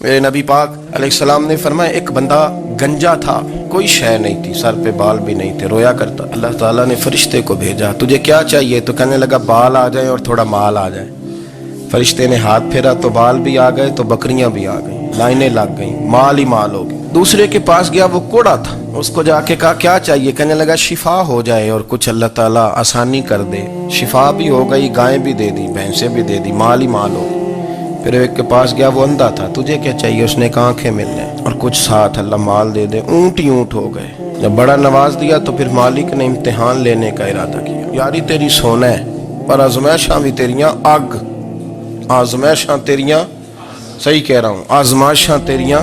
میرے نबी पाक अलैहिस्सलाम ने फरमाया एक बंदा गंजा था, कोई शय नहीं थी, सर पे बाल भी नहीं थे, रोया करता। अल्लाह ताला ने फरिश्ते को भेजा, तुझे क्या चाहिए? तो कहने लगा बाल आ जाए और थोड़ा माल आ जाए। फरिश्ते ने हाथ फेरा तो बाल भी आ गए, तो बकरियां भी आ गई, लाइनें लग गई, माल ही माल हो गई। दूसरे के पास गया, वो कोड़ा था, उसको जाके कहा क्या चाहिए? कहने लगा शिफा हो जाए और कुछ अल्लाह ताला आसानी कर दे। शिफा भी हो गई, गायें भी दे दी, भैंसें भी दे दी, माल ही माल हो गई। फिर एक के पास गया, वो अंधा था, तुझे क्या चाहिए? उसने कहा आंखें मिलने और कुछ साथ अल्लाह माल दे दे। ऊंट ही ऊंट हो गए। जब बड़ा नवाज दिया तो फिर मालिक ने इम्तिहान लेने का इरादा किया। यारी तेरी सोना है पर आजमाइशां भी तेरियां अग, आजमाइशां तेरियां, सही कह रहा हूँ, आजमाइशां तेरियां,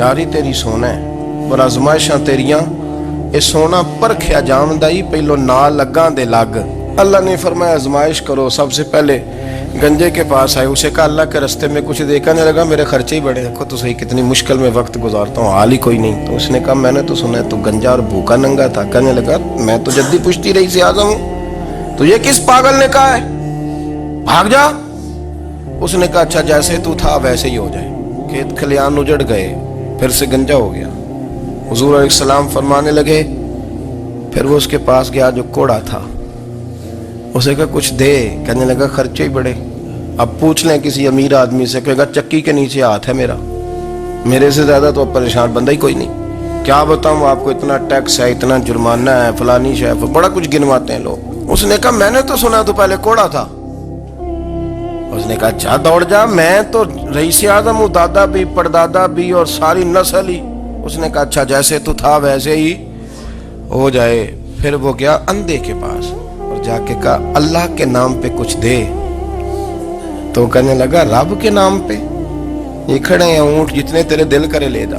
यारी तेरी सोना है पर आजमाइशां तेरियां, ये सोना परखिया जामदा ही पहलो ना लगा दे लग। अल्लाह ने फरमाया आजमाइश करो। सबसे पहले गंजे के पास आए, उसे कहा अल्लाह के रस्ते में कुछ देखा नहीं लगा, मेरे खर्चे ही बड़े, देखो तो सही कितनी मुश्किल में वक्त गुजारता हूँ, हाल ही कोई नहीं। तो उसने कहा मैंने तो सुना है तू गंजा और भूखा नंगा था। कहने लगा मैं तो जद्दी पुश्ती रही से आजम हूँ, तुझे किस पागल ने कहा है भाग जा? उसने कहा अच्छा जैसे तू था वैसे ही हो जाए। खेत खलियान उजड़ गए, फिर से गंजा हो गया। हुजूर अलैहिस्सलाम फरमाने लगे, फिर वो उसके पास गया जो कोड़ा था, उसे कहा कुछ दे। कहने लगा खर्चे ही बड़े, अब पूछ लें किसी अमीर आदमी से, कहेगा चक्की के नीचे हाथ है मेरा, मेरे से ज्यादा तो परेशान बंदा ही कोई नहीं। क्या बताऊं आपको, इतना टैक्स है, इतना जुर्माना है, फलानी शय, बड़ा कुछ गिनवाते हैं लोग। उसने कहा मैंने तो सुना तो पहले कोड़ा था। उसने कहा अच्छा दौड़ जा, मैं तो रईस आज़म हूँ, दादा भी परदादा भी और सारी नस्ल ही। उसने कहा अच्छा जैसे तू था वैसे ही हो जाए। फिर वो गया अंधे के पास और जाके कहा अल्लाह के नाम पे कुछ दे। तो कहने लगा रब के नाम पे? ये खड़े हैं ऊंट, जितने तेरे दिल करे ले जा।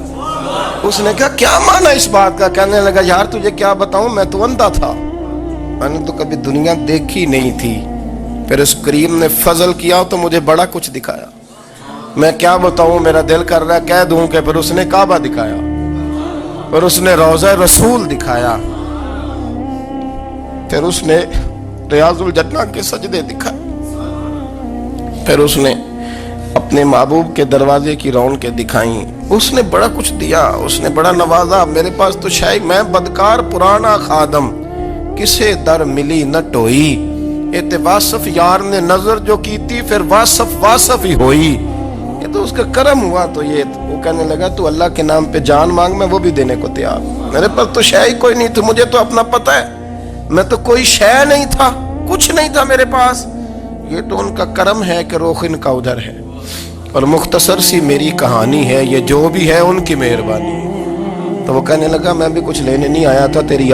उसने कहा क्या माना इस बात का? कहने लगा यार तुझे क्या बताऊं, मैं तो अंधा था, मैंने तो कभी दुनिया देखी नहीं थी। फिर उस करीम ने फजल किया तो मुझे बड़ा कुछ दिखाया। मैं क्या बताऊं, मेरा दिल कर रहा है कह दूं कि फिर उसने काबा दिखाया, फिर उसने रोज़ा रसूल दिखाया, फिर उसने रियाजुल जन्ना के सजदे दिखाए, फिर उसने अपने महबूब के दरवाजे की रौनकें दिखाई। उसने बड़ा कुछ दिया, उसने बड़ा नवाजा। मेरे पास तो शायद मैं बदकार पुराना खादम, किसे दर मिली न टोई, एते वासफ यार ने नजर जो की थी, फिर वासफ वासफ ही होई। ये तो उसका करम हुआ। तो ये वो कहने लगा तू अल्लाह के नाम पे जान मांग, मैं वो भी देने को तैयार। मेरे पास तो शय कोई नहीं थी, मुझे तो अपना पता है, मैं तो कोई शय नहीं था, कुछ नहीं था मेरे पास। ये तो उनका करम है कि रुख इनका उधर है। और मुख्तसर सी मेरी कहानी है, ये जो भी है उनकी मेहरबानी। तो वो कहने लगा मैं भी कुछ लेने नहीं आया था, तेरी